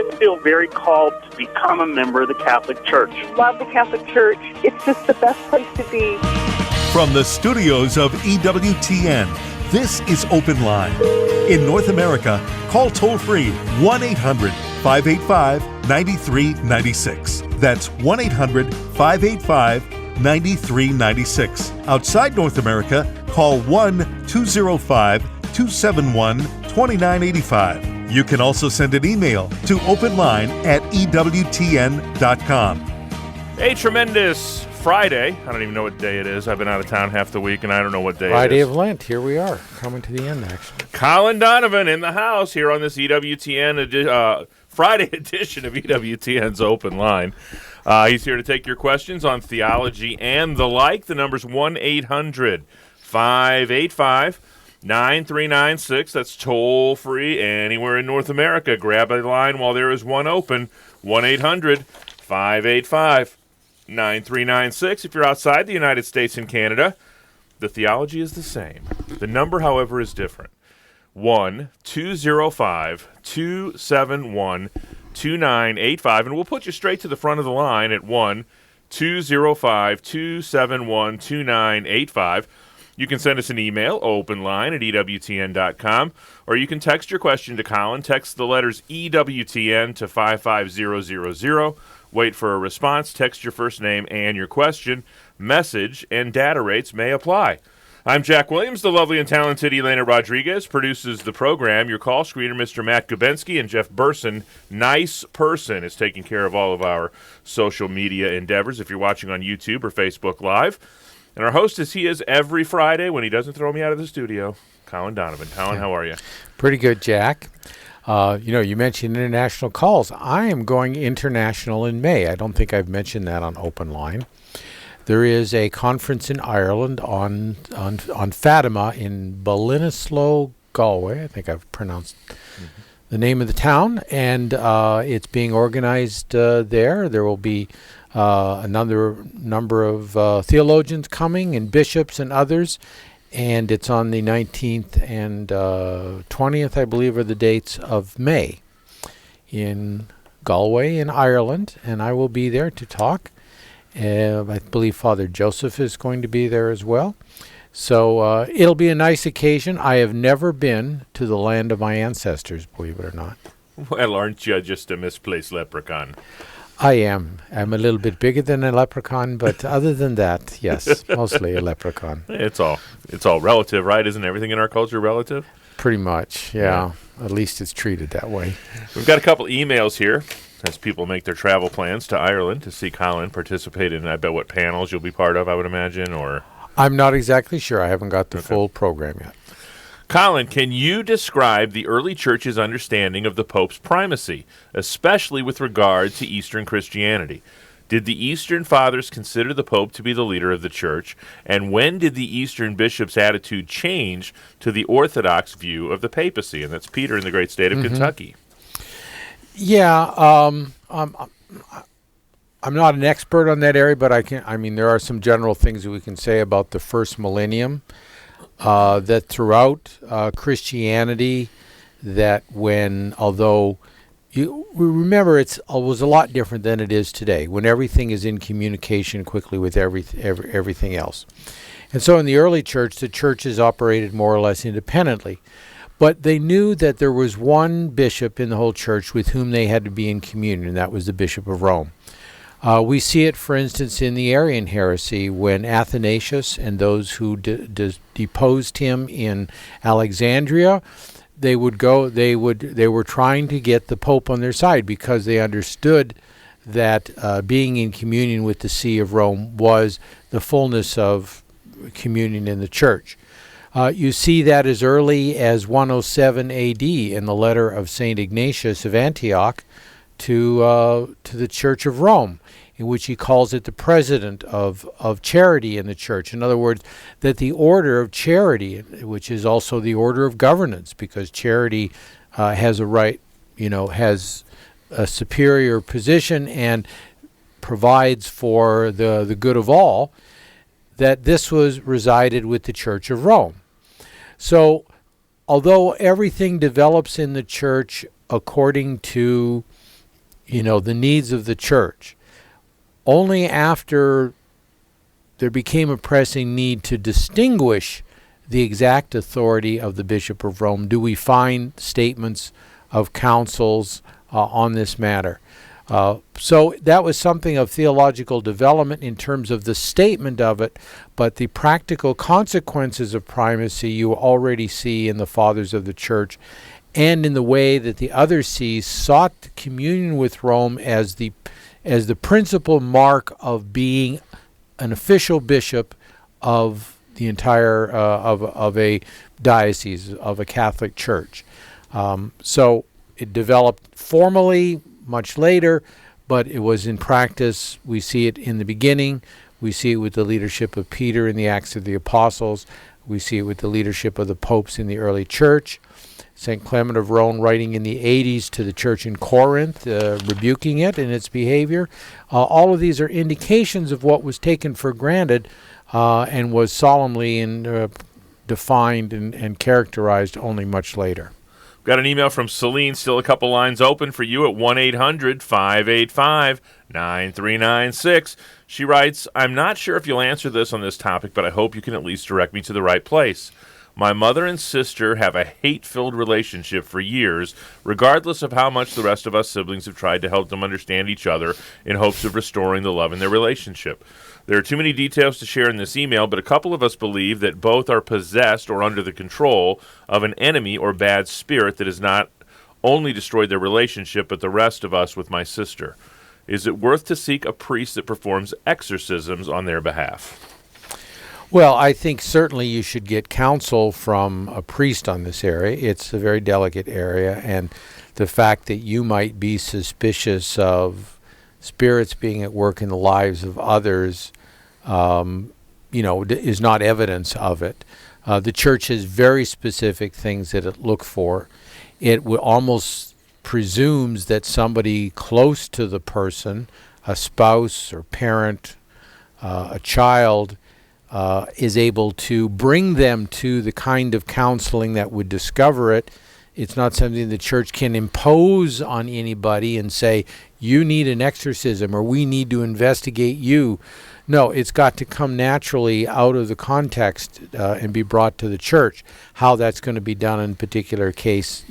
I feel very called to become a member of the Catholic Church. Love the Catholic Church. It's just the best place to be. From the studios of EWTN, this is Open Line. In North America, call toll-free 1-800-585-9396. That's 1-800-585-9396. Outside North America, call 1-205-271-2985. You can also send an email to openline@ewtn.com. A tremendous Friday. I don't even know what day it is. I've been out of town half the week, and I don't know what day Friday it is. of Lent. Here we are, coming to the end, actually. Colin Donovan in the house here on this EWTN Friday edition of EWTN's Open Line. He's here to take your questions on theology and the like. The number's 1-800-585-9396. That's toll-free anywhere in North America. Grab a line while there is one open. 1-800-585-9396. If you're outside the United States and Canada, the theology is the same. The number, however, is different. 1-205-271-2985. And we'll put you straight to the front of the line at 1-205-271-2985. You can send us an email, openline@ewtn.com, or you can text your question to Colin. Text the letters EWTN to 55000. Wait for a response. Text your first name and your question. Message and data rates may apply. I'm Jack Williams. The lovely and talented Elena Rodriguez produces the program. Your call screener, Mr. Matt Gubensky, and Jeff Burson, nice person, is taking care of all of our social media endeavors if you're watching on YouTube or Facebook Live. And our host, as he is every Friday when he doesn't throw me out of the studio, Colin Donovan. Colin, how are you? Pretty good, Jack. You mentioned international calls. I am going international in May. I don't think I've mentioned that on Open Line. There is a conference in Ireland on Fatima in Ballinasloe, Galway. I think I've pronounced the name of the town, and it's being organized there. There will be another number of theologians coming and bishops and others, and it's on the 19th and 20th, I believe, are the dates of May in Galway in Ireland, and I will be there to talk. I believe Father Joseph is going to be there as well. So it'll be a nice occasion. I have never been to the land of my ancestors, believe it or not. Well, aren't you just a misplaced leprechaun? I am. I'm a little bit bigger than a leprechaun, but other than that, yes, mostly a leprechaun. It's all relative, right? Isn't everything in our culture relative? Pretty much, yeah. At least it's treated that way. We've got a couple emails here as people make their travel plans to Ireland to see Colin participate in, I bet, what panels you'll be part of, I would imagine, or... I'm not exactly sure. I haven't got the full program yet. Colin, can you describe the early church's understanding of the Pope's primacy, especially with regard to Eastern Christianity? Did the Eastern Fathers consider the Pope to be the leader of the Church? And when did the Eastern bishops' attitude change to the Orthodox view of the papacy? And that's Peter in the great state of Kentucky. Yeah, I'm not an expert on that area, but there are some general things that we can say about the first millennium, that throughout Christianity, that although we remember it was a lot different than it is today, when everything is in communication quickly with everything else. And so in the early church, the churches operated more or less independently. But they knew that there was one bishop in the whole church with whom they had to be in communion, and that was the Bishop of Rome. We see it, for instance, in the Arian heresy, when Athanasius and those who deposed him in Alexandria, they were trying to get the Pope on their side because they understood that being in communion with the See of Rome was the fullness of communion in the church. You see that as early as 107 A.D. in the letter of St. Ignatius of Antioch to the Church of Rome, in which he calls it the president of charity in the church. In other words, that the order of charity, which is also the order of governance, because charity has a right, has a superior position and provides for the good of all, that this resided with the Church of Rome. So, although everything develops in the church according to the needs of the church. Only after there became a pressing need to distinguish the exact authority of the Bishop of Rome do we find statements of councils on this matter. So that was something of theological development in terms of the statement of it, but the practical consequences of primacy you already see in the Fathers of the Church and in the way that the other sees sought communion with Rome as the principal mark of being an official bishop of the entire of a diocese, of a Catholic church. So it developed formally much later, but it was in practice. We see it in the beginning. We see it with the leadership of Peter in the Acts of the Apostles. We see it with the leadership of the popes in the early church. St. Clement of Rome writing in the 80s to the church in Corinth, rebuking it in its behavior. All of these are indications of what was taken for granted and was solemnly defined and characterized only much later. Got an email from Celine, still a couple lines open for you at 1-800-585-9396. She writes, I'm not sure if you'll answer this on this topic, but I hope you can at least direct me to the right place. My mother and sister have a hate-filled relationship for years, regardless of how much the rest of us siblings have tried to help them understand each other in hopes of restoring the love in their relationship. There are too many details to share in this email, but a couple of us believe that both are possessed or under the control of an enemy or bad spirit that has not only destroyed their relationship, but the rest of us with my sister. Is it worth to seek a priest that performs exorcisms on their behalf? Well, I think certainly you should get counsel from a priest on this area. It's a very delicate area, and the fact that you might be suspicious of spirits being at work in the lives of others, is not evidence of it. The church has very specific things that it looks for. It almost presumes that somebody close to the person, a spouse or parent, a child, is able to bring them to the kind of counseling that would discover it. It's not something the church can impose on anybody and say, you need an exorcism or we need to investigate you. No, it's got to come naturally out of the context and be brought to the church. How that's going to be done in a particular case,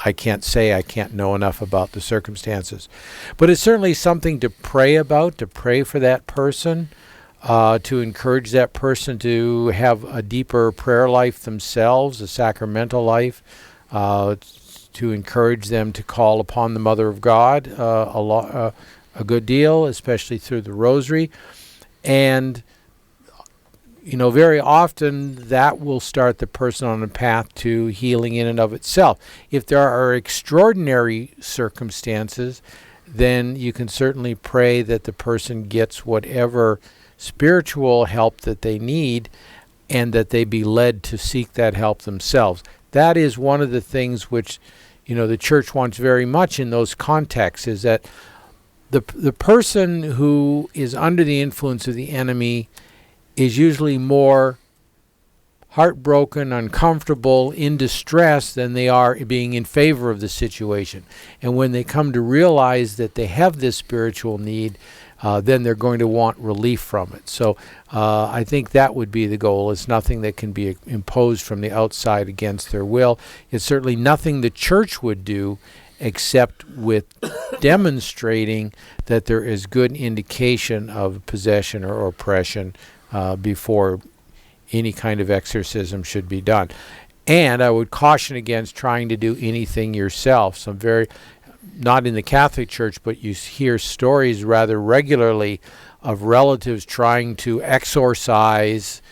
I can't say. I can't know enough about the circumstances. But it's certainly something to pray about, to pray for that person, to encourage that person to have a deeper prayer life themselves, a sacramental life, to encourage them to call upon the Mother of God a good deal, especially through the Rosary. And, very often that will start the person on a path to healing in and of itself. If there are extraordinary circumstances, then you can certainly pray that the person gets whatever spiritual help that they need and that they be led to seek that help themselves. That is one of the things which, the church wants very much in those contexts, is that the person who is under the influence of the enemy is usually more heartbroken, uncomfortable, in distress than they are being in favor of the situation. And when they come to realize that they have this spiritual need, then they're going to want relief from it. So I think that would be the goal. It's nothing that can be imposed from the outside against their will. It's certainly nothing the church would do except with demonstrating that there is good indication of possession or oppression before any kind of exorcism should be done. And I would caution against trying to do anything yourself. Not in the Catholic Church, but you hear stories rather regularly of relatives trying to exorcise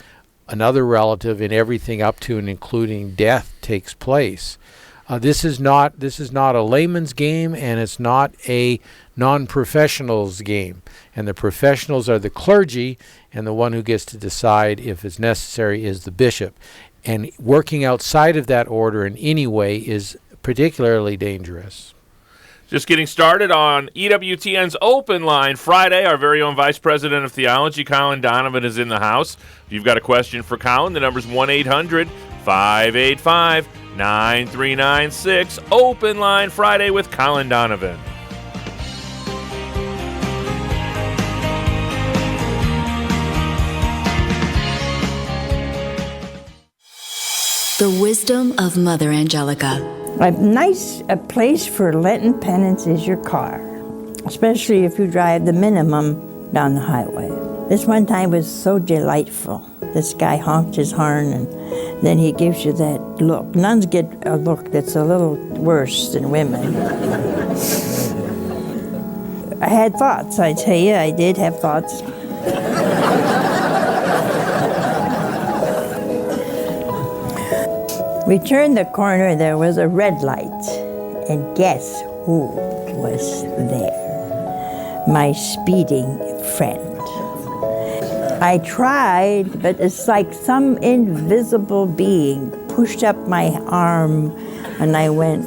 another relative, and everything up to and including death takes place. This is not a layman's game, and it's not a non-professional's game. And the professionals are the clergy, and the one who gets to decide if it's necessary is the bishop. And working outside of that order in any way is particularly dangerous. Just getting started on EWTN's Open Line Friday. Our very own Vice President of Theology, Colin Donovan, is in the house. If you've got a question for Colin, the number's 1-800-585-9396. Open Line Friday with Colin Donovan. The wisdom of Mother Angelica. A place for Lenten penance is your car, especially if you drive the minimum down the highway. This one time was so delightful. This guy honked his horn, and then he gives you that look. Nuns get a look that's a little worse than women. I had thoughts, I tell you, I did have thoughts. We turned the corner, there was a red light, and guess who was there? My speeding friend. I tried, but it's like some invisible being pushed up my arm, and I went.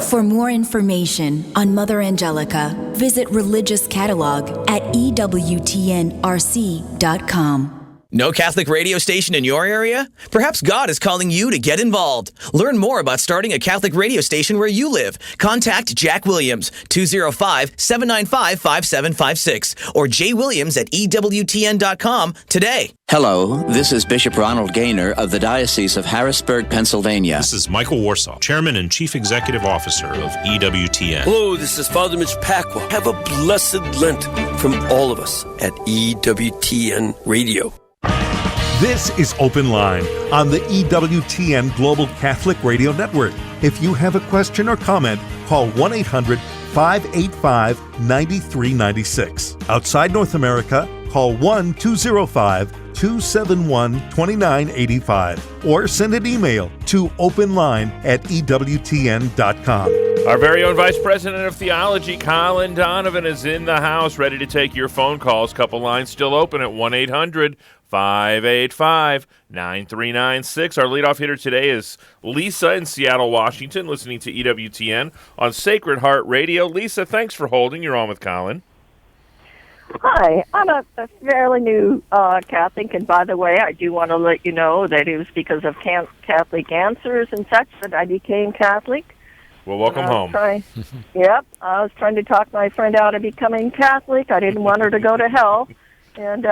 For more information on Mother Angelica, visit Religious Catalog at EWTNRC.com. No Catholic radio station in your area? Perhaps God is calling you to get involved. Learn more about starting a Catholic radio station where you live. Contact Jack Williams, 205-795-5756, or jwilliams@EWTN.com today. Hello, this is Bishop Ronald Gaynor of the Diocese of Harrisburg, Pennsylvania. This is Michael Warsaw, Chairman and Chief Executive Officer of EWTN. Hello, this is Father Mitch Pacwa. Have a blessed Lent from all of us at EWTN Radio. This is Open Line on the EWTN Global Catholic Radio Network. If you have a question or comment, call 1-800-585-9396. Outside North America, call 1-205-271-2985 or send an email to openline@ewtn.com. Our very own Vice President of Theology, Colin Donovan, is in the house, ready to take your phone calls. Couple lines still open at 1-800-585-9396. Our leadoff hitter today is Lisa in Seattle, Washington, listening to EWTN on Sacred Heart Radio. Lisa, thanks for holding. You're on with Colin. Hi, I'm a fairly new Catholic, and by the way, I do want to let you know that it was because of Catholic Answers and such that I became Catholic. Well, welcome home. Yep, I was trying to talk my friend out of becoming Catholic. I didn't want her to go to hell, and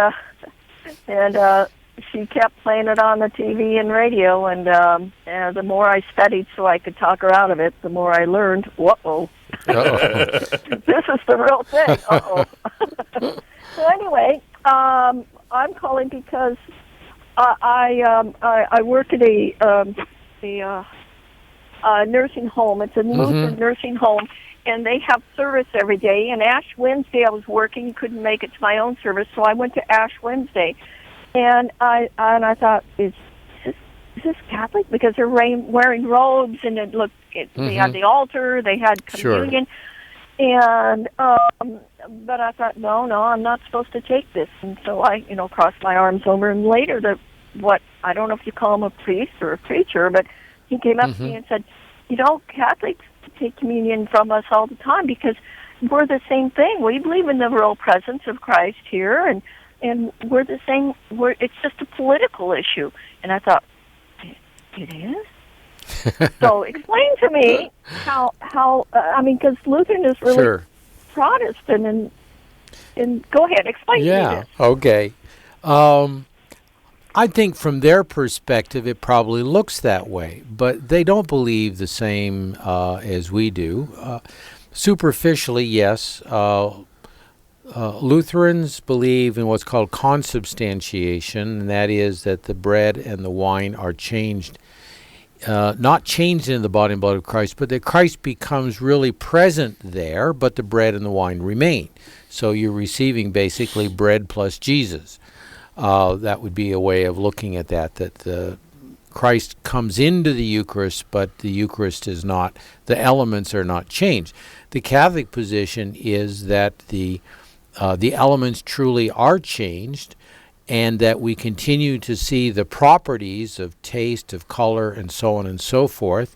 she kept playing it on the TV and radio, and the more I studied so I could talk her out of it, the more I learned, whoa. This is the real thing. So anyway, I'm calling because I work at a nursing home. It's a Lutheran nursing home, and they have service every day. And Ash Wednesday, I was working, couldn't make it to my own service, so I went to Ash Wednesday, and I thought, is this Catholic? Because they're wearing robes, and it looked. They had the altar, they had communion, and but I thought, no, I'm not supposed to take this, and so I, crossed my arms over. And later, I don't know if you call him a priest or a preacher, but he came up to me and said, Catholics take communion from us all the time because we're the same thing. We believe in the real presence of Christ here, and we're the same. It's just a political issue. And I thought, it is? So explain to me how because Lutheran is really Protestant, and go ahead, explain to me this. Okay. I think from their perspective it probably looks that way, but they don't believe the same as we do. Superficially, yes. Lutherans believe in what's called consubstantiation, and that is that the bread and the wine are changed, not changed in the body and blood of Christ, but that Christ becomes really present there, but the bread and the wine remain. So you're receiving basically bread plus Jesus. That would be a way of looking at that Christ comes into the Eucharist, but the Eucharist is not, the elements are not changed. The Catholic position is that the elements truly are changed, and that we continue to see the properties of taste, of color, and so on and so forth,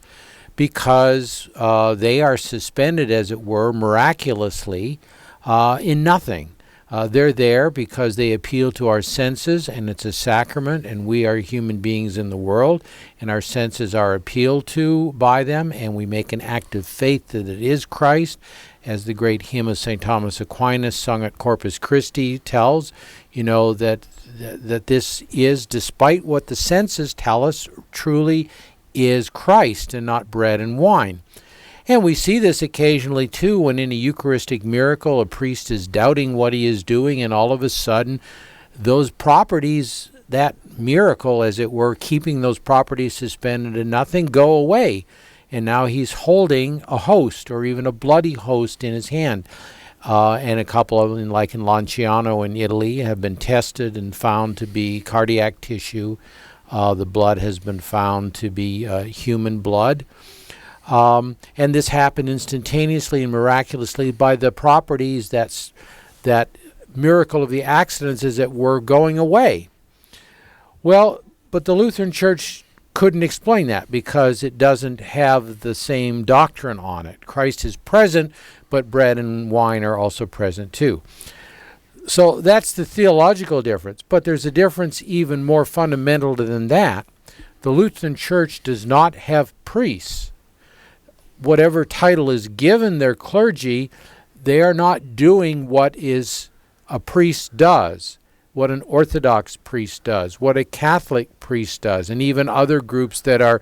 because they are suspended, as it were, miraculously in nothing. They're there because they appeal to our senses, and it's a sacrament, and we are human beings in the world, and our senses are appealed to by them, and we make an act of faith that it is Christ, as the great hymn of St. Thomas Aquinas sung at Corpus Christi tells, that that this is, despite what the senses tell us, truly is Christ and not bread and wine. And we see this occasionally too when in a Eucharistic miracle a priest is doubting what he is doing, and all of a sudden those properties, that miracle as it were, keeping those properties suspended and nothing, go away. And now he's holding a host, or even a bloody host, in his hand. And a couple of them, like in Lanciano in Italy, have been tested and found to be cardiac tissue. The blood has been found to be human blood. And this happened instantaneously and miraculously by the properties that miracle of the accidents, as it were, going away. Well, but the Lutheran Church couldn't explain that because it doesn't have the same doctrine on it. Christ is present, but bread and wine are also present too. So that's the theological difference. But there's a difference even more fundamental than that. The Lutheran Church does not have priests. Whatever title is given their clergy, they are not doing what is a priest does, what an Orthodox priest does, what a Catholic priest does, and even other groups that are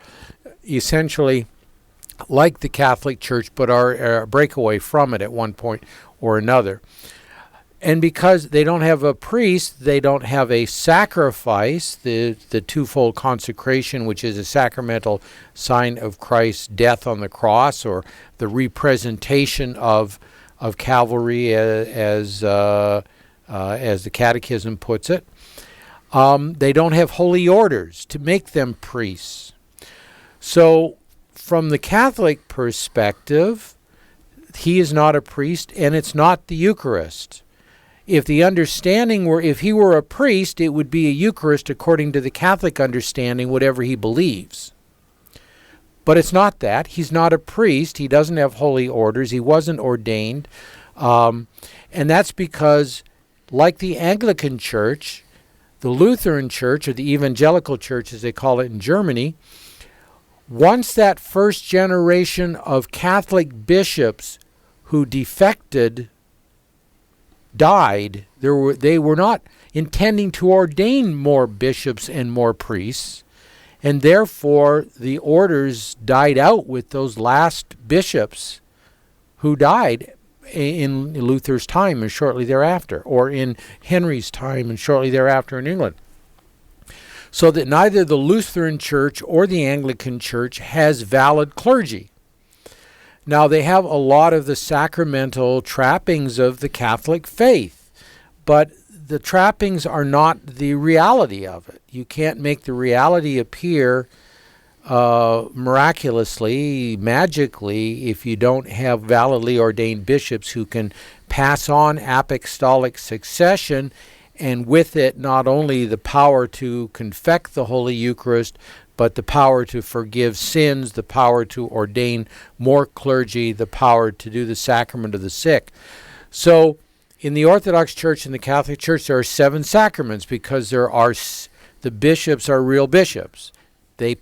essentially like the Catholic Church but are a breakaway from it at one point or another. And because they don't have a priest, they don't have a sacrifice, the twofold consecration, which is a sacramental sign of Christ's death on the cross, or the representation of Calvary as the Catechism puts it. They don't have holy orders to make them priests. So from the Catholic perspective, he is not a priest, and it's not the Eucharist. If the understanding were, if he were a priest, it would be a Eucharist according to the Catholic understanding, whatever he believes. But it's not that. He's not a priest. He doesn't have holy orders. He wasn't ordained. And that's because, like the Anglican Church, the Lutheran Church, or the Evangelical Church as they call it in Germany, once that first generation of Catholic bishops who defected died, they were not intending to ordain more bishops and more priests, and therefore the orders died out with those last bishops who died in Luther's time and shortly thereafter, or in Henry's time and shortly thereafter in England. So that neither the Lutheran Church or the Anglican Church has valid clergy. Now, they have a lot of the sacramental trappings of the Catholic faith, but the trappings are not the reality of it. You can't make the reality appear miraculously, magically, if you don't have validly ordained bishops who can pass on apostolic succession, and with it not only the power to confect the Holy Eucharist, but the power to forgive sins, the power to ordain more clergy, the power to do the sacrament of the sick. So in the Orthodox Church and the Catholic Church, there are 7 sacraments because the bishops are real bishops. They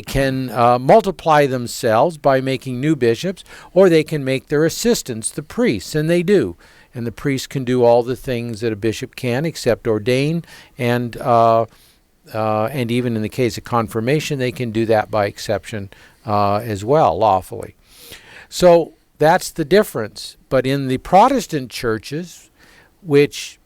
can multiply themselves by making new bishops, or they can make their assistants the priests, and they do. And the priest can do all the things that a bishop can, except ordain, and even in the case of confirmation, they can do that by exception as well, lawfully. So that's the difference. But in the Protestant churches, which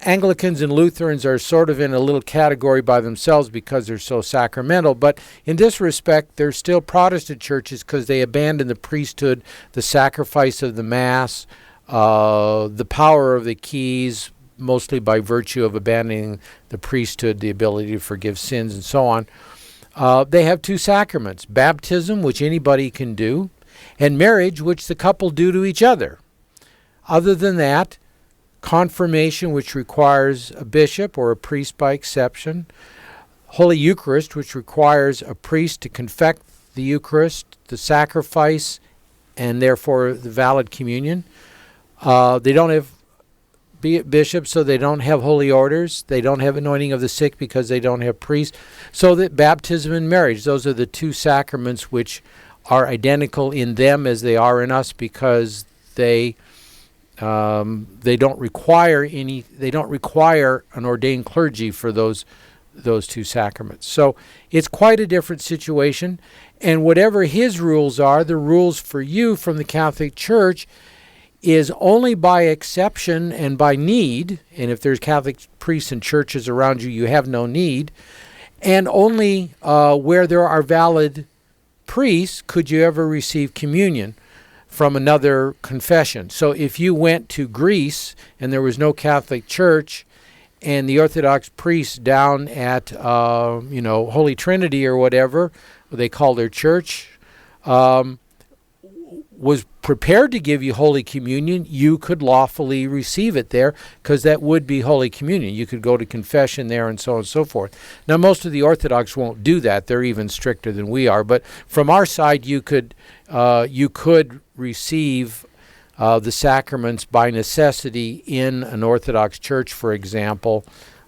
Anglicans and Lutherans are sort of in a little category by themselves because they're so sacramental, but in this respect, they're still Protestant churches because they abandon the priesthood, the sacrifice of the Mass, the power of the keys, mostly by virtue of abandoning the priesthood, the ability to forgive sins, and so on. They have 2 sacraments, baptism, which anybody can do, and marriage, which the couple do to each other. Other than that, confirmation, which requires a bishop or a priest by exception, Holy Eucharist, which requires a priest to confect the Eucharist, the sacrifice, and therefore the valid communion. They don't have bishops, so they don't have holy orders. They don't have anointing of the sick because they don't have priests. So that baptism and marriage, those are the 2 sacraments which are identical in them as they are in us because they They don't require an ordained clergy for those two sacraments. So it's quite a different situation. And whatever his rules are, the rules for you from the Catholic Church is only by exception and by need. And if there's Catholic priests and churches around you, you have no need. And only where there are valid priests could you ever receive communion from another confession. So if you went to Greece and there was no Catholic Church, and the Orthodox priest down at Holy Trinity or whatever they call their church was prepared to give you Holy Communion, you could lawfully receive it there, because that would be Holy Communion. You could go to confession there and so on and so forth. Now, most of the Orthodox won't do that. They're even stricter than we are. But from our side, you could receive the sacraments by necessity in an Orthodox church, for example,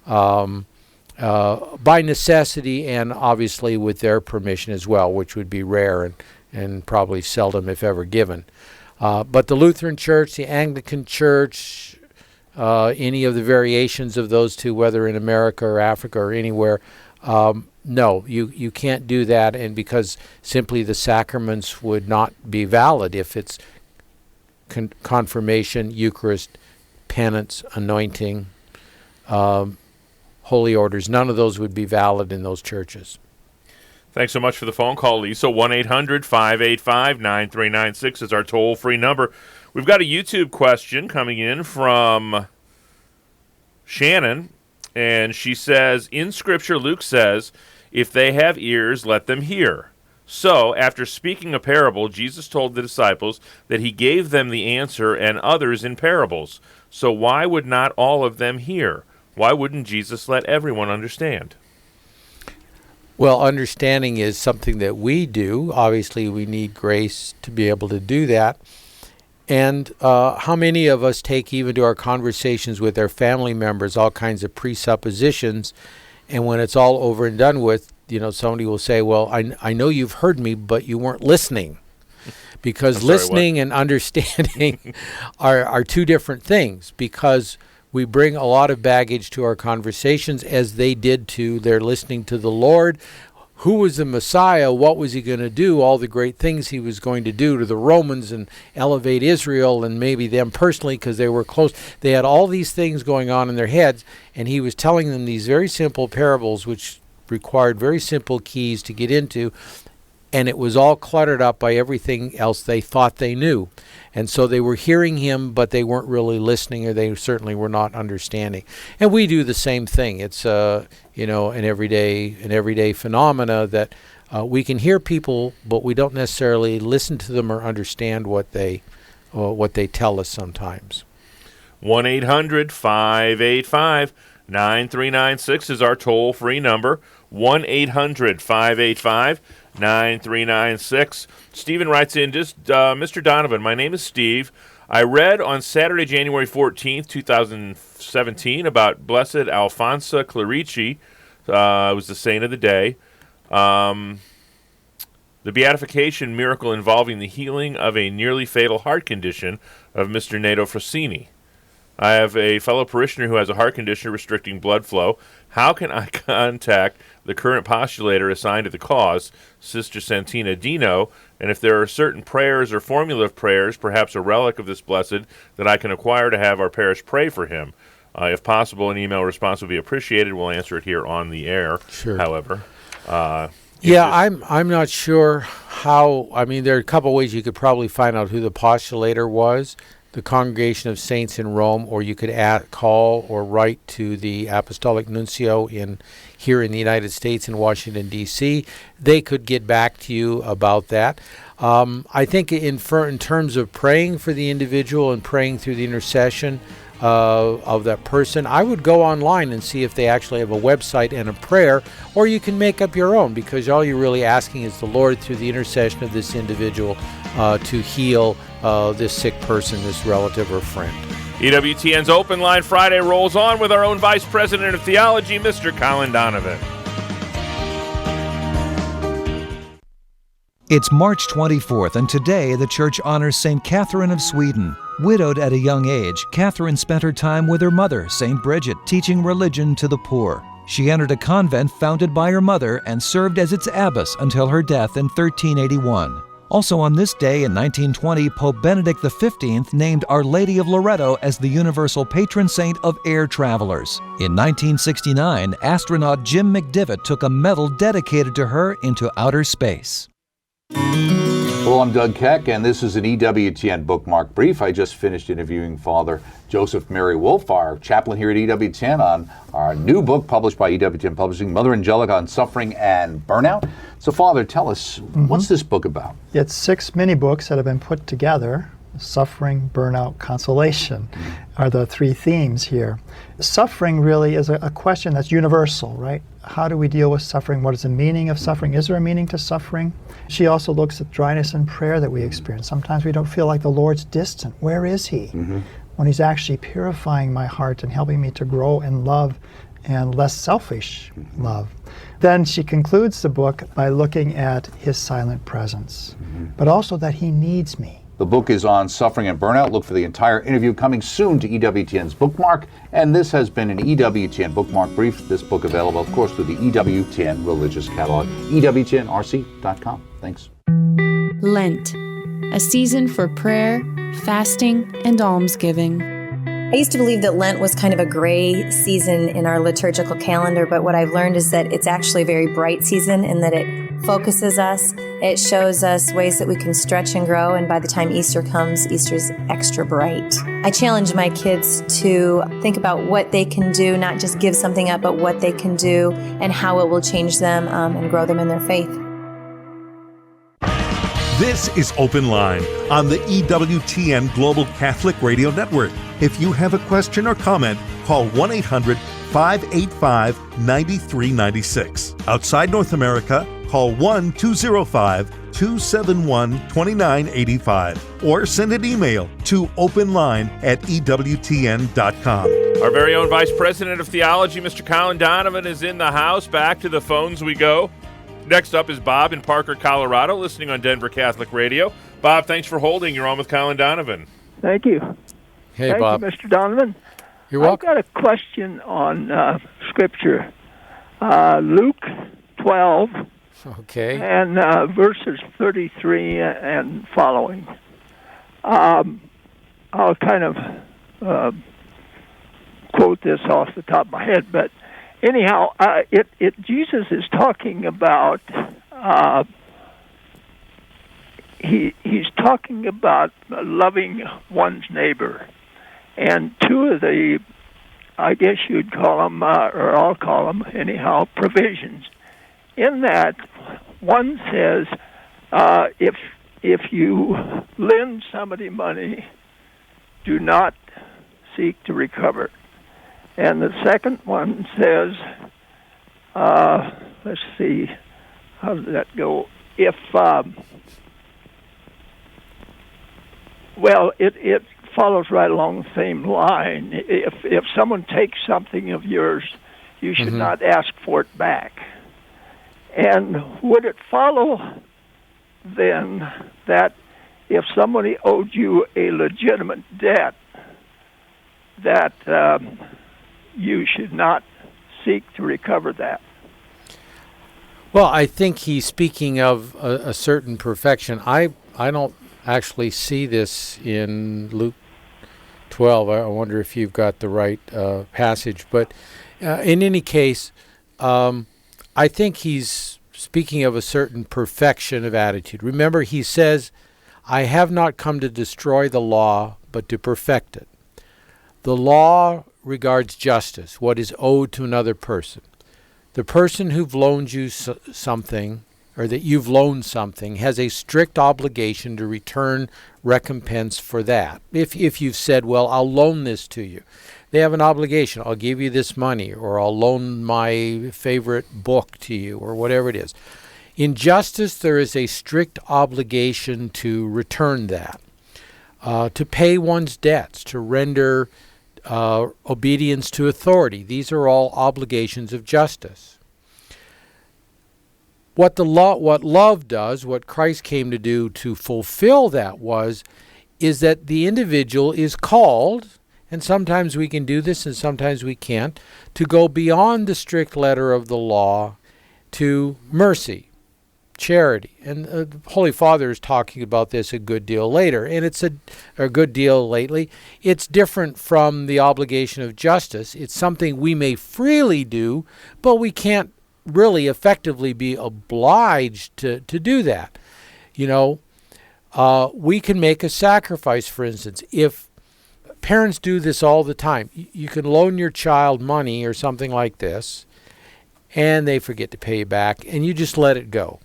by necessity, and obviously with their permission as well, which would be rare and probably seldom, if ever, given. But the Lutheran Church, the Anglican Church, any of the variations of those two, whether in America or Africa or anywhere, no, you can't do that, and because simply the sacraments would not be valid if it's confirmation, Eucharist, penance, anointing, holy orders. None of those would be valid in those churches. Thanks so much for the phone call, Lisa. 1-800-585-9396 is our toll-free number. We've got a YouTube question coming in from Shannon, and she says, in Scripture, Luke says, if they have ears, let them hear. So, after speaking a parable, Jesus told the disciples that he gave them the answer and others in parables. So why would not all of them hear? Why wouldn't Jesus let everyone understand? Well, understanding is something that we do. Obviously, we need grace to be able to do that. And how many of us take even to our conversations with our family members all kinds of presuppositions, and when it's all over and done with, somebody will say, well, I know you've heard me, but you weren't listening. Because listening and understanding are two different things, because we bring a lot of baggage to our conversations, as they did to their listening to the Lord. Who was the Messiah? What was he going to do? All the great things he was going to do to the Romans and elevate Israel, and maybe them personally because they were close. They had all these things going on in their heads, and he was telling them these very simple parables which required very simple keys to get into, and it was all cluttered up by everything else they thought they knew. And so they were hearing him, but they weren't really listening, or they certainly were not understanding. And we do the same thing. It's an everyday phenomena that we can hear people, but we don't necessarily listen to them or understand what they tell us sometimes. 1-800-585-9396 is our toll-free number. 1-800-585-9396. Stephen writes in, Mr. Donovan, my name is Steve. I read on Saturday, January 14th, 2017, about Blessed Alfonsa Clerici. It was the saint of the day. The beatification miracle involving the healing of a nearly fatal heart condition of Mr. Nato Frassini. I have a fellow parishioner who has a heart condition restricting blood flow. How can I contact the current postulator assigned to the cause, Sister Santina Dino, and if there are certain prayers or formula of prayers, perhaps a relic of this blessed, that I can acquire to have our parish pray for him? If possible, an email response would be appreciated. We'll answer it here on the air, however. I'm not sure how. I mean, there are a couple ways you could probably find out who the postulator was. The Congregation of Saints in Rome, or you could call or write to the Apostolic Nuncio here in the United States in Washington, D.C. They could get back to you about that. I think in terms of praying for the individual and praying through the intercession of that person, I would go online and see if they actually have a website and a prayer, or you can make up your own, because all you're really asking is the Lord, through the intercession of this individual, to heal this sick person, this relative or friend. EWTN's Open Line Friday rolls on with our own Vice President of Theology, Mr. Colin Donovan. It's March 24th, and today the Church honors St. Catherine of Sweden. Widowed at a young age, Catherine spent her time with her mother, St. Bridget, teaching religion to the poor. She entered a convent founded by her mother and served as its abbess until her death in 1381. Also on this day in 1920, Pope Benedict XV named Our Lady of Loretto as the universal patron saint of air travelers. In 1969, astronaut Jim McDivitt took a medal dedicated to her into outer space. Hello, I'm Doug Keck, and this is an EWTN Bookmark Brief. I just finished interviewing Father Joseph Mary Wolf, our chaplain here at EWTN, on our new book published by EWTN Publishing, Mother Angelica on Suffering and Burnout. So, Father, tell us, what's this book about? It's 6 mini-books that have been put together. Suffering, burnout, consolation are the 3 themes here. Suffering really is a question that's universal, right? How do we deal with suffering? What is the meaning of suffering? Is there a meaning to suffering? She also looks at dryness in prayer that we experience. Sometimes we don't feel like the Lord's distant. Where is He? When He's actually purifying my heart and helping me to grow in love and less selfish love. Then she concludes the book by looking at His silent presence, but also that He needs me. The book is on suffering and burnout. Look for the entire interview coming soon to EWTN's Bookmark. And this has been an EWTN Bookmark Brief. This book available, of course, through the EWTN Religious Catalog, EWTNRC.com. Thanks. Lent, a season for prayer, fasting, and almsgiving. I used to believe that Lent was kind of a gray season in our liturgical calendar, but what I've learned is that it's actually a very bright season in that it focuses us, it shows us ways that we can stretch and grow, and by the time Easter comes, Easter's extra bright. I challenge my kids to think about what they can do, not just give something up, but what they can do and how it will change them and grow them in their faith. This is Open Line on the EWTN Global Catholic Radio Network. If you have a question or comment, call 1-800-585-9396. Outside North America, call 1-205-271-2985 or send an email to openline@ewtn.com. Our very own Vice President of Theology, Mr. Colin Donovan, is in the house. Back to the phones we go. Next up is Bob in Parker, Colorado, listening on Denver Catholic Radio. Bob, thanks for holding. You're on with Colin Donovan. Thank you. Hey, Thank Bob. you, Mr. Donovan. You're welcome. I've got a question on Scripture. Luke 12 and verses 33 and following. I'll kind of quote this off the top of my head, but anyhow, Jesus is talking about he's talking about loving one's neighbor, and 2 of the, I guess you'd call them, or I'll call them anyhow, provisions. In that, one says, if you lend somebody money, do not seek to recover it. And the second one says, let's see, how does that go? If, it follows right along the same line. If someone takes something of yours, you should not ask for it back. And would it follow then that if somebody owed you a legitimate debt, that you should not seek to recover that? Well, I think he's speaking of a certain perfection. I don't actually see this in Luke 12. I wonder if you've got the right passage. But in any case, I think he's speaking of a certain perfection of attitude. Remember, he says, I have not come to destroy the law, but to perfect it. The law regards justice, what is owed to another person. The person who've loaned you something, or that you've loaned something, has a strict obligation to return recompense for that. If you've said, well, I'll loan this to you, they have an obligation. I'll give you this money, or I'll loan my favorite book to you, or whatever it is. In justice, there is a strict obligation to return that, to pay one's debts, to render obedience to authority. These are all obligations of justice. What love does, what Christ came to do to fulfill that, was is that the individual is called, and sometimes we can do this and sometimes we can't, to go beyond the strict letter of the law to mercy, charity. And the Holy Father is talking about this a good deal later, and it's a good deal lately. It's different from the obligation of justice. It's something we may freely do, but we can't really effectively be obliged to do that. We can make a sacrifice, for instance. If parents do this all the time, you can loan your child money or something like this, and they forget to pay you back, and you just let it go.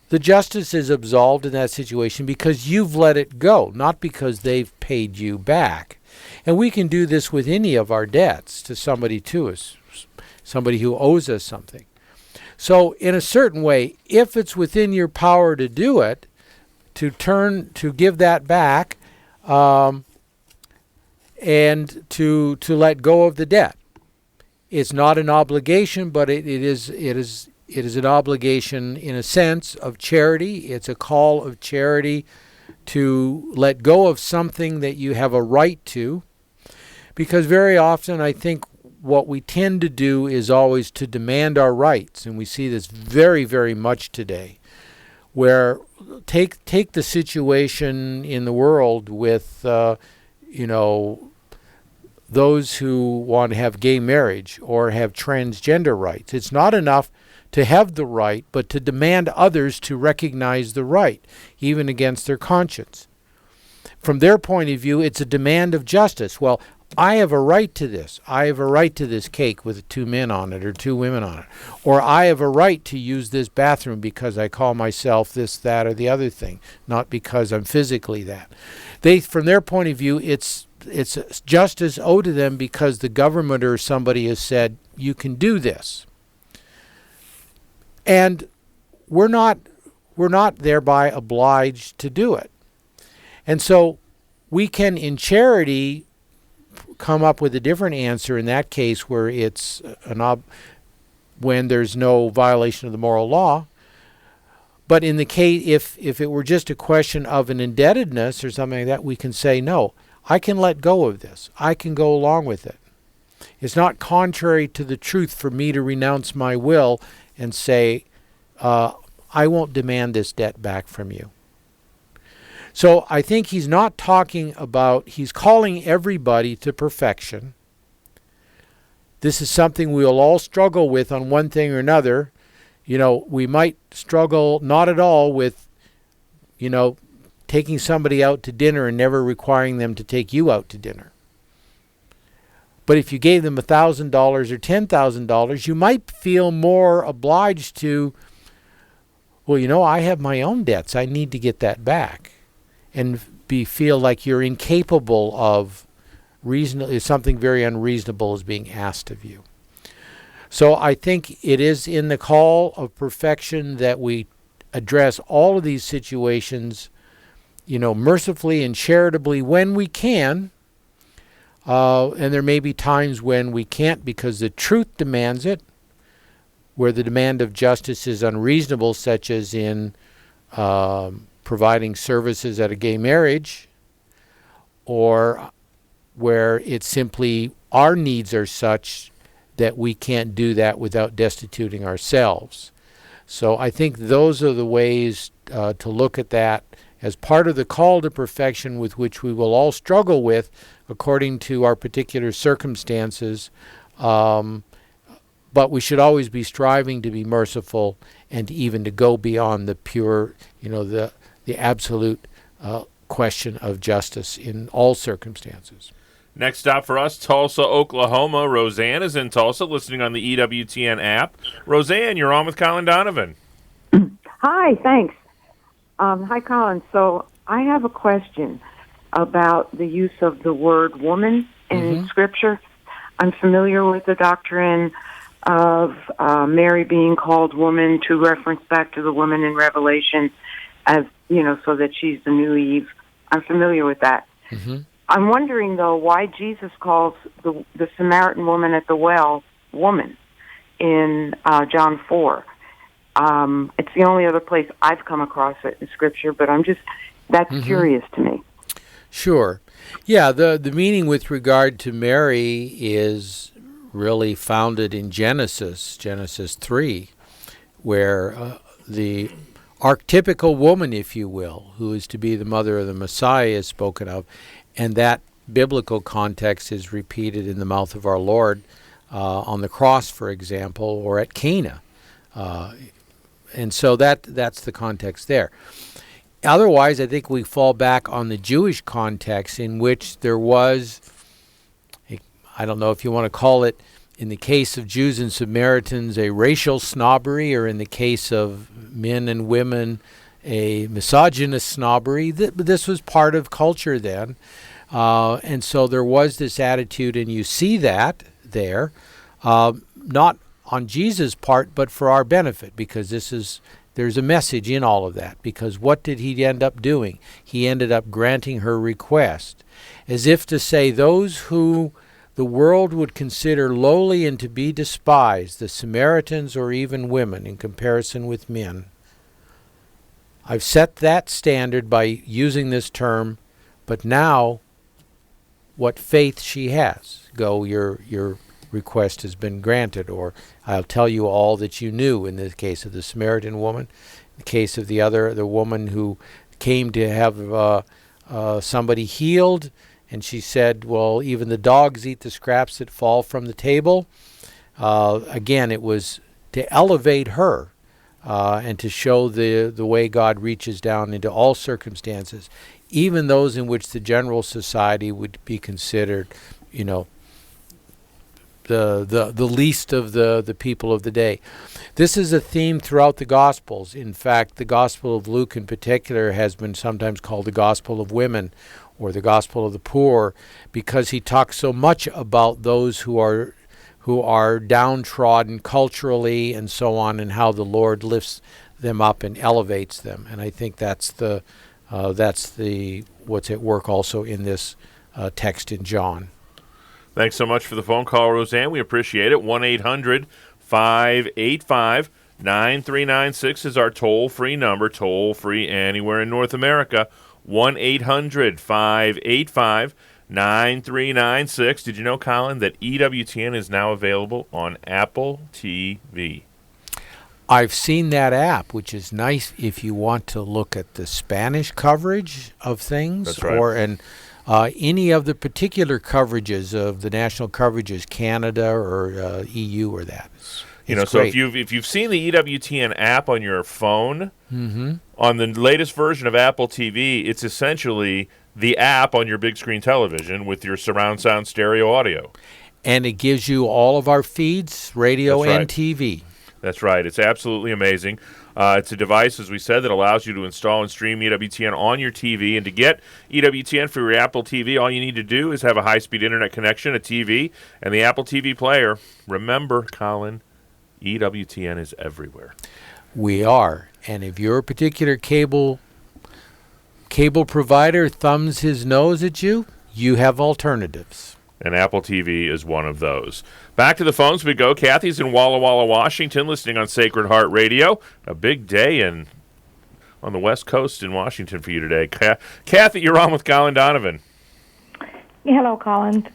The justice is absolved in that situation because you've let it go, not because they've paid you back. And we can do this with any of our debts to somebody somebody who owes us something. So in a certain way, if it's within your power to do it, to give that back, and to let go of the debt. It's not an obligation, but it is an obligation in a sense of charity. It's a call of charity to let go of something that you have a right to, because very often I think what we tend to do is always to demand our rights, and we see this very, very much today, where take the situation in the world with those who want to have gay marriage or have transgender rights. It's not enough to have the right, but to demand others to recognize the right, even against their conscience. From their point of view, it's a demand of justice. Well, I have a right to this. I have a right to this cake with 2 men on it or 2 women on it. Or I have a right to use this bathroom because I call myself this, that, or the other thing, not because I'm physically that. From their point of view, it's justice owed to them because the government or somebody has said, you can do this. And we're not thereby obliged to do it. And so we can, in charity, come up with a different answer in that case where it's when there's no violation of the moral law. But in the case, if it were just a question of an indebtedness or something like that, we can say, no, I can let go of this. I can go along with it. It's not contrary to the truth for me to renounce my will and say, I won't demand this debt back from you. So I think he's not talking about, he's calling everybody to perfection. This is something we'll all struggle with on one thing or another. We might struggle not at all with, taking somebody out to dinner and never requiring them to take you out to dinner. But if you gave them $1,000 or $10,000, you might feel more obliged to, well, I have my own debts. I need to get that back. And feel like you're incapable of something very unreasonable is being asked of you. So I think it is in the call of perfection that we address all of these situations, mercifully and charitably when we can. And there may be times when we can't because the truth demands it, where the demand of justice is unreasonable, such as in providing services at a gay marriage, or where it's simply our needs are such that we can't do that without destituting ourselves. So I think those are the ways to look at that as part of the call to perfection with which we will all struggle with according to our particular circumstances. But we should always be striving to be merciful and even to go beyond the pure, the absolute question of justice in all circumstances. Next stop for us, Tulsa, Oklahoma. Roseanne is in Tulsa, listening on the EWTN app. Roseanne, you're on with Colin Donovan. Hi, thanks. Hi, Colin. So I have a question about the use of the word woman in Scripture. I'm familiar with the doctrine of Mary being called woman, to reference back to the woman in Revelation, as so that she's the new Eve. I'm familiar with that. I'm wondering, though, why Jesus calls the Samaritan woman at the well woman in John 4. It's the only other place I've come across it in Scripture, but that's curious to me. Sure. Yeah, the meaning with regard to Mary is really founded in Genesis 3, where the archetypical woman, if you will, who is to be the mother of the Messiah, is spoken of, and that biblical context is repeated in the mouth of our Lord on the cross, for example, or at Cana. And so that's the context there. Otherwise, I think we fall back on the Jewish context in which there was, I don't know if you want to call it, in the case of Jews and Samaritans, a racial snobbery, or in the case of men and women, a misogynist snobbery. This was part of culture then. And so there was this attitude, and you see that there, not on Jesus' part, but for our benefit, because there's a message in all of that. Because what did he end up doing? He ended up granting her request, as if to say, those who the world would consider lowly and to be despised, the Samaritans or even women in comparison with men, I've set that standard by using this term, but now what faith she has. Go, your request has been granted, or I'll tell you all that you knew, in the case of the Samaritan woman. In the case of the woman who came to have somebody healed, and she said, well, even the dogs eat the scraps that fall from the table. Again, it was to elevate her and to show the way God reaches down into all circumstances, even those in which the general society would be considered, the least of the people of the day. This is a theme throughout the Gospels. In fact, the Gospel of Luke in particular has been sometimes called the Gospel of Women or the Gospel of the Poor, because he talks so much about those who are downtrodden culturally and so on, and how the Lord lifts them up and elevates them. And I think that's what's at work also in this text in John. Thanks so much for the phone call, Roseanne. We appreciate it. 1-800-585-9396 is our toll-free number, toll-free anywhere in North America. 1-800-585-9396. Did you know, Colin, that EWTN is now available on Apple TV? I've seen that app, which is nice if you want to look at the Spanish coverage of things. That's right. Any of the particular coverages of the national coverages, Canada or EU or that. So if you've seen the EWTN app on your phone, on the latest version of Apple TV, it's essentially the app on your big screen television with your surround sound stereo audio. And it gives you all of our feeds, radio and TV. That's right. It's absolutely amazing. It's a device, as we said, that allows you to install and stream EWTN on your TV. And to get EWTN for your Apple TV, all you need to do is have a high-speed internet connection, a TV, and the Apple TV player. Remember, Colin, EWTN is everywhere. We are. And if your particular cable provider thumbs his nose at you, you have alternatives. And Apple TV is one of those. Back to the phones we go. Kathy's in Walla Walla, Washington, listening on Sacred Heart Radio. A big day on the West Coast in Washington for you today. Kathy, you're on with Colin Donovan. Hello, Colin.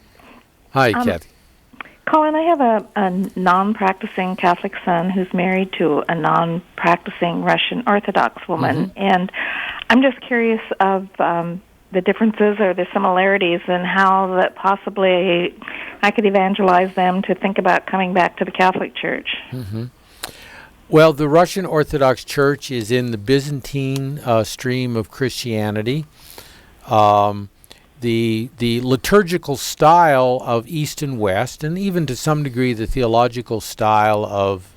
Hi, Kathy. Colin, I have a non-practicing Catholic son who's married to a non-practicing Russian Orthodox woman, and I'm just curious of the differences or the similarities and how that possibly I could evangelize them to think about coming back to the Catholic Church. Well, the Russian Orthodox Church is in the Byzantine stream of Christianity. The liturgical style of East and West, and even to some degree the theological style of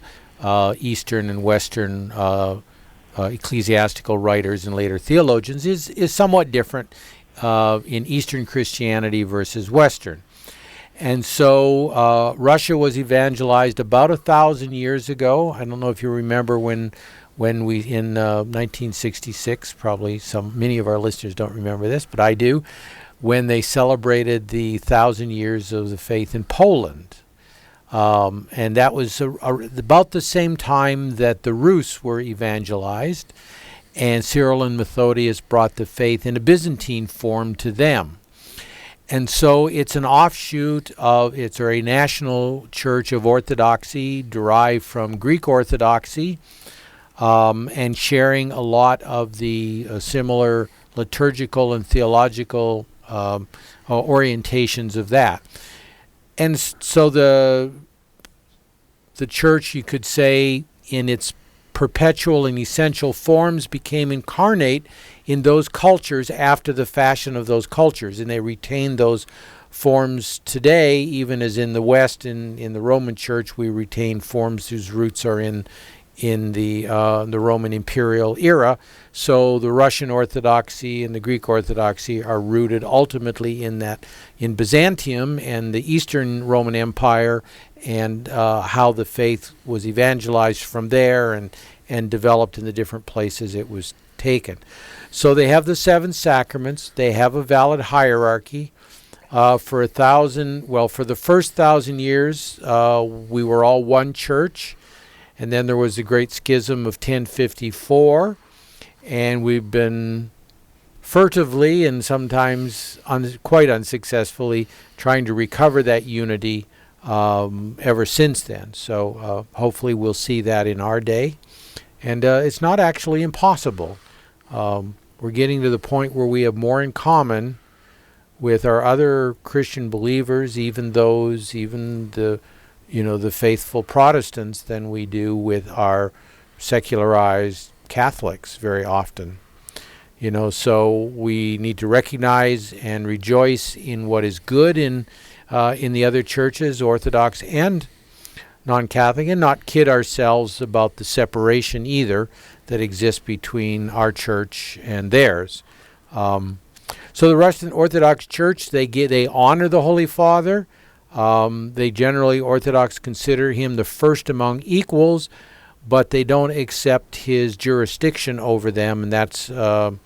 Eastern and Western ecclesiastical writers and later theologians is somewhat different in Eastern Christianity versus Western. And so Russia was evangelized about 1,000 years ago. I don't know if you remember when we, in 1966, probably many of our listeners don't remember this, but I do, when they celebrated the 1,000 years of the faith in Poland. And that was about the same time that the Rus were evangelized. and Cyril and Methodius brought the faith in a Byzantine form to them. And so it's an offshoot of, it's a national church of Orthodoxy derived from Greek Orthodoxy, and sharing a lot of the similar liturgical and theological orientations of that. And so the church, you could say, in its perpetual and essential forms became incarnate in those cultures after the fashion of those cultures, and they retain those forms today, even as in the West, in the Roman Church, we retain forms whose roots are in the Roman imperial era. So the Russian Orthodoxy and the Greek Orthodoxy are rooted ultimately in Byzantium and the Eastern Roman Empire, and how the faith was evangelized from there and developed in the different places it was taken. So they have the 7 sacraments. They have a valid hierarchy. For the first 1,000 years, we were all one church. And then there was the Great Schism of 1054, and we've been furtively and sometimes quite unsuccessfully trying to recover that unity ever since then. So hopefully we'll see that in our day. And it's not actually impossible. We're getting to the point where we have more in common with our other Christian believers, even the faithful Protestants, than we do with our secularized Catholics very often. So we need to recognize and rejoice in what is good in the other churches, Orthodox and non-Catholic, and not kid ourselves about the separation either that exists between our church and theirs. So the Russian Orthodox Church, they honor the Holy Father. They generally, Orthodox, consider him the first among equals, but they don't accept his jurisdiction over them, and that's one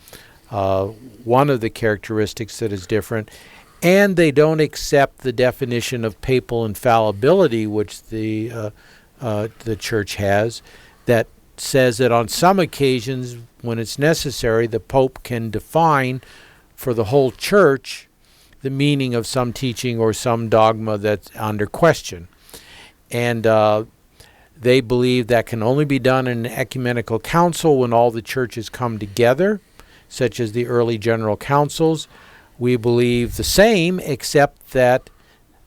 of the characteristics that is different. And they don't accept the definition of papal infallibility, which the Church has, that says that on some occasions, when it's necessary, the Pope can define for the whole Church the meaning of some teaching or some dogma that's under question. And they believe that can only be done in an ecumenical council when all the churches come together, such as the early general councils. We believe the same, except that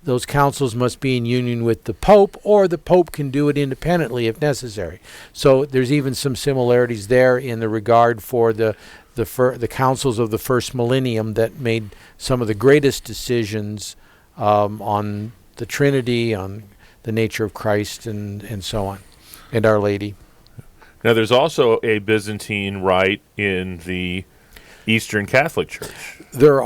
those councils must be in union with the Pope, or the Pope can do it independently if necessary. So there's even some similarities there in the regard for the councils of the first millennium that made some of the greatest decisions on the Trinity, on the nature of Christ, and so on, and Our Lady. Now, there's also a Byzantine rite in the Eastern Catholic Church. There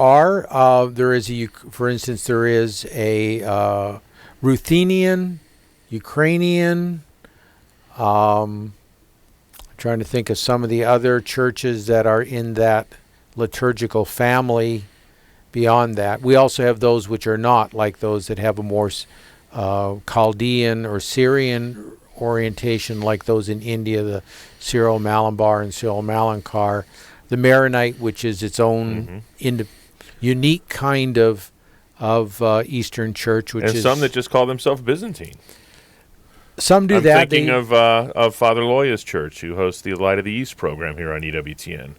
is for instance, there is a Ruthenian, Ukrainian. I'm trying to think of some of the other churches that are in that liturgical family. Beyond that, we also have those which are not, like those that have a more Chaldean or Syrian orientation, like those in India, the Syro-Malabar and Syro-Malankar. The Maronite, which is its own unique kind of Eastern Church, which is some that just call themselves Byzantine. Some do I'm that. I'm thinking of Father Loya's church, who hosts the Light of the East program here on EWTN,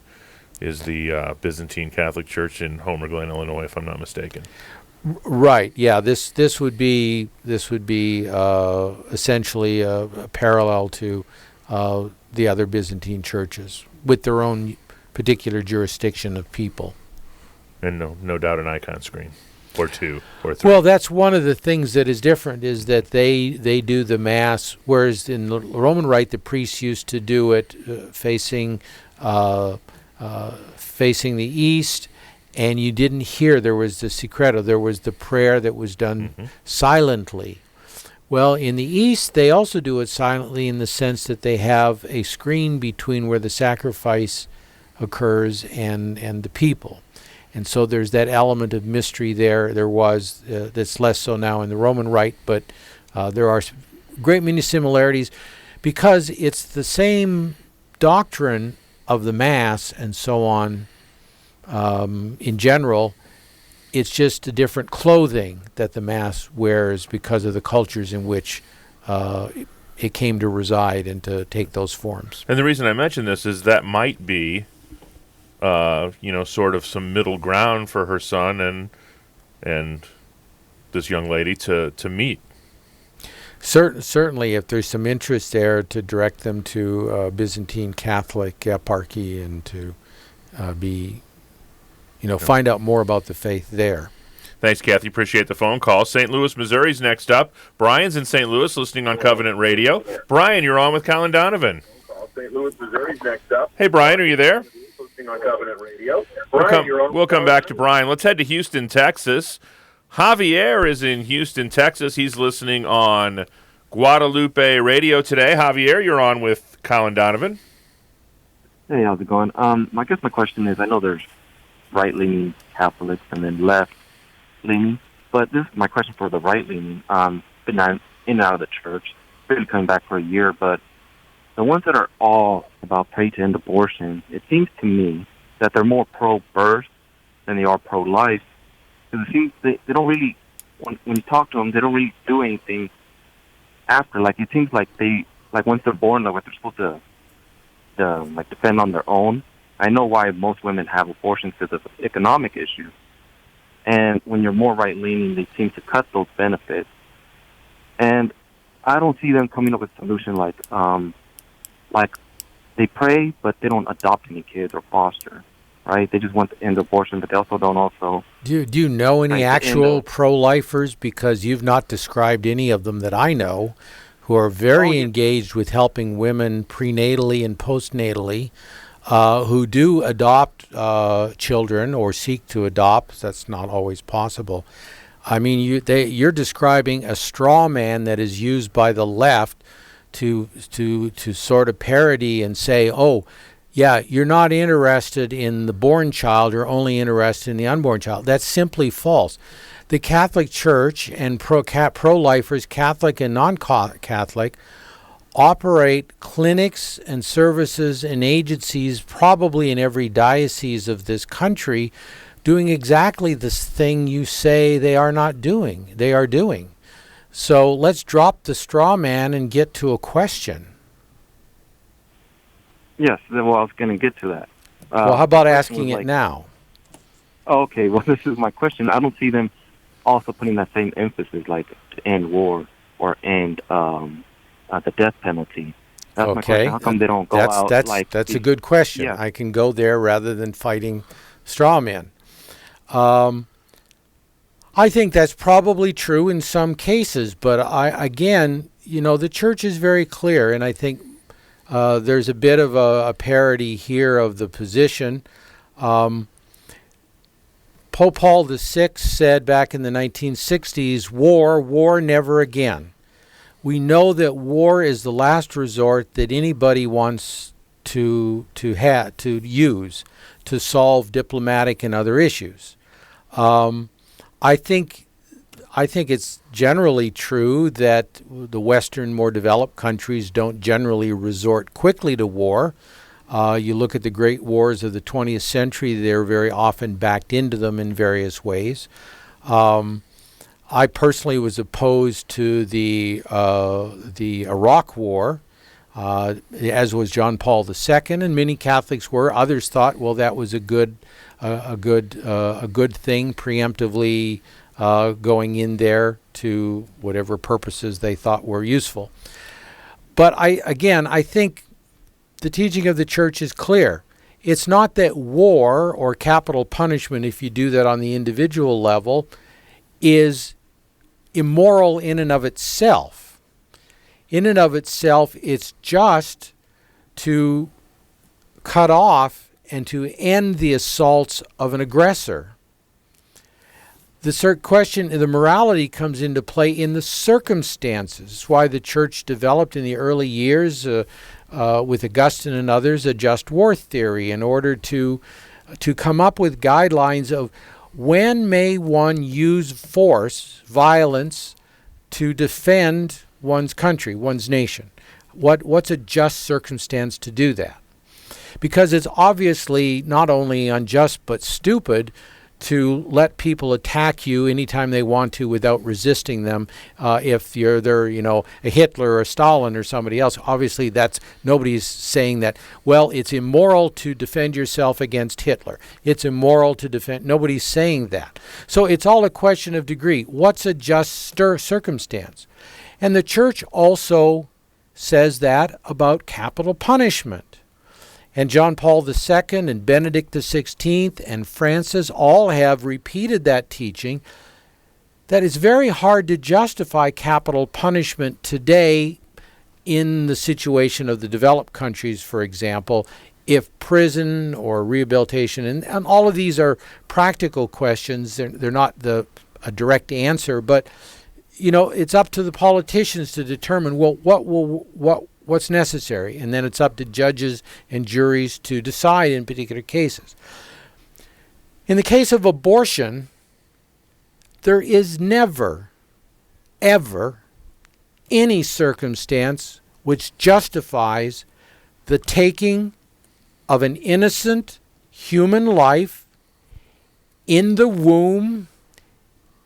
is the Byzantine Catholic Church in Homer Glen, Illinois, if I'm not mistaken. Right. Yeah. This would be essentially a parallel to the other Byzantine churches with their own particular jurisdiction of people. And no doubt an icon screen. Or two, or three. Well, that's one of the things that is different, is that they do the Mass, whereas in the Roman Rite, the priests used to do it facing the east, and you didn't hear. There was the secreto, there was the prayer that was done silently. Well, in the East, they also do it silently in the sense that they have a screen between where the sacrifice occurs and the people. And so there's that element of mystery there. There was, that's less so now in the Roman Rite, but there are great many similarities because it's the same doctrine of the Mass and so on, in general, it's just a different clothing that the Mass wears because of the cultures in which it came to reside and to take those forms. And the reason I mention this is that might be, sort of some middle ground for her son and this young lady to meet. Certainly, if there's some interest there, to direct them to Byzantine Catholic eparchy and to find out more about the faith there. Thanks, Kathy. Appreciate the phone call. St. Louis, Missouri's next up. Brian's in St. Louis listening on Covenant Radio. Brian, you're on with Colin Donovan. St. Louis, Missouri's next up. Hey, Brian, are you there? Listening on Covenant Radio. We'll come back to Brian. Let's head to Houston, Texas. Javier is in Houston, Texas. He's listening on Guadalupe Radio today. Javier, you're on with Colin Donovan. Hey, how's it going? I guess my question is, I know there's right-leaning Catholics and then left-leaning, but this is my question for the right-leaning. Been in and out of the church, been coming back for a year, but the ones that are all about pray to end abortion, it seems to me that they're more pro-birth than they are pro-life, because it seems they don't really, when you talk to them, they don't really do anything after. Like, it seems like once they're born, like they're supposed to defend on their own. I know why most women have abortions because of economic issues. And when you're more right-leaning, they seem to cut those benefits. And I don't see them coming up with a solution like they pray, but they don't adopt any kids or foster, right? They just want to end abortion, but they also don't also... Do you know any actual pro-lifers? Because you've not described any of them that I know who are very engaged with helping women prenatally and postnatally, who do adopt children or seek to adopt. That's not always possible. I mean, you're describing a straw man that is used by the left to sort of parody and say, oh, yeah, you're not interested in the born child, you're only interested in the unborn child. That's simply false. The Catholic Church and pro-lifers, Catholic and non-Catholic, operate clinics and services and agencies probably in every diocese of this country doing exactly this thing you say they are not doing. They are doing. So let's drop the straw man and get to a question. Yes, well, I was going to get to that. Well, how about asking it now? Okay, well, this is my question. I don't see them also putting that same emphasis, like to end war or end the death penalty. That's my question. How come they don't go out like... That's a good question. Yeah. I can go there rather than fighting straw men. I think that's probably true in some cases, but the church is very clear, and I think there's a bit of a parody here of the position. Pope Paul VI said back in the 1960s, war, never again. We know that war is the last resort that anybody wants to use to solve diplomatic and other issues. I think it's generally true that the Western, more developed countries don't generally resort quickly to war. You look at the great wars of the 20th century, they're very often backed into them in various ways. I personally was opposed to the Iraq War, as was John Paul II, and many Catholics were. Others thought, well, that was a good thing, preemptively going in there to whatever purposes they thought were useful. But I think the teaching of the Church is clear. It's not that war or capital punishment, if you do that on the individual level, is immoral in and of itself. In and of itself, it's just to cut off and to end the assaults of an aggressor. The question, the morality comes into play in the circumstances. It's why the Church developed in the early years, with Augustine and others, a just war theory in order to come up with guidelines of when may one use force, violence, to defend one's country, one's nation. What's a just circumstance to do that? because it's obviously not only unjust but stupid to let people attack you anytime they want to without resisting them. If they're a Hitler or a Stalin or somebody else, obviously nobody's saying that, well, it's immoral to defend yourself against Hitler. It's immoral to defend, nobody's saying that. So it's all a question of degree. What's a just circumstance? And the church also says that about capital punishment. And John Paul II and Benedict XVI and Francis all have repeated that teaching, that it's very hard to justify capital punishment today in the situation of the developed countries, for example, if prison or rehabilitation, and all of these are practical questions, they're not a direct answer, but it's up to the politicians to determine, well, what's necessary, and then it's up to judges and juries to decide in particular cases. In the case of abortion, there is never, ever any circumstance which justifies the taking of an innocent human life in the womb,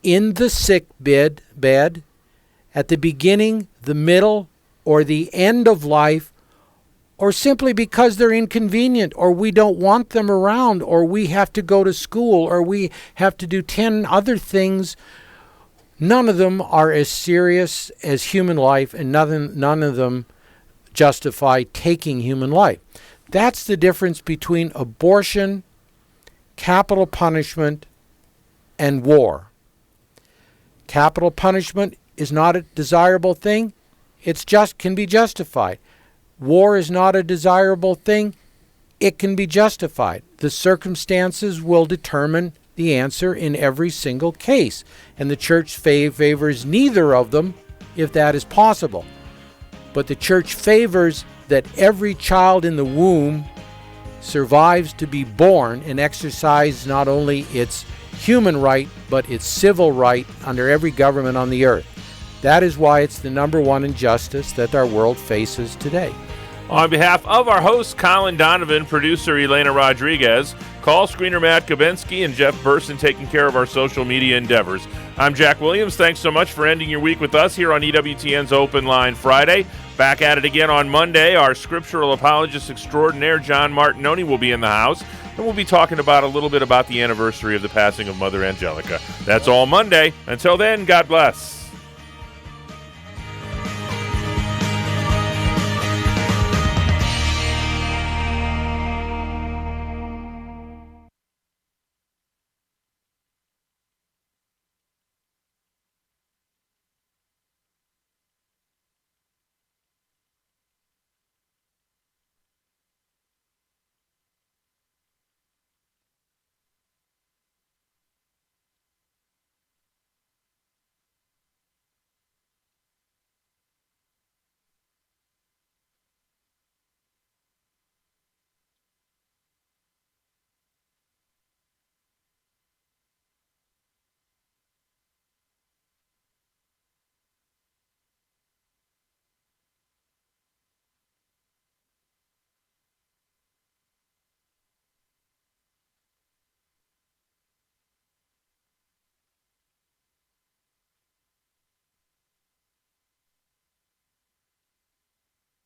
in the sick bed, at the beginning, the middle, or the end of life, or simply because they're inconvenient, or we don't want them around, or we have to go to school, or we have to do 10 other things. None of them are as serious as human life, and none of them justify taking human life. That's the difference between abortion, capital punishment, and war. Capital punishment is not a desirable thing. It can be justified. War is not a desirable thing. It can be justified. The circumstances will determine the answer in every single case. And the church favors neither of them if that is possible. But the church favors that every child in the womb survives to be born and exercise not only its human right, but its civil right under every government on the earth. That is why it's the number one injustice that our world faces today. On behalf of our host, Colin Donovan, producer Elena Rodriguez, call screener Matt Gabensky, and Jeff Burson taking care of our social media endeavors. I'm Jack Williams. Thanks so much for ending your week with us here on EWTN's Open Line Friday. Back at it again on Monday. Our scriptural apologist extraordinaire, John Martinoni, will be in the house, and we'll be talking about a little bit about the anniversary of the passing of Mother Angelica. That's all Monday. Until then, God bless.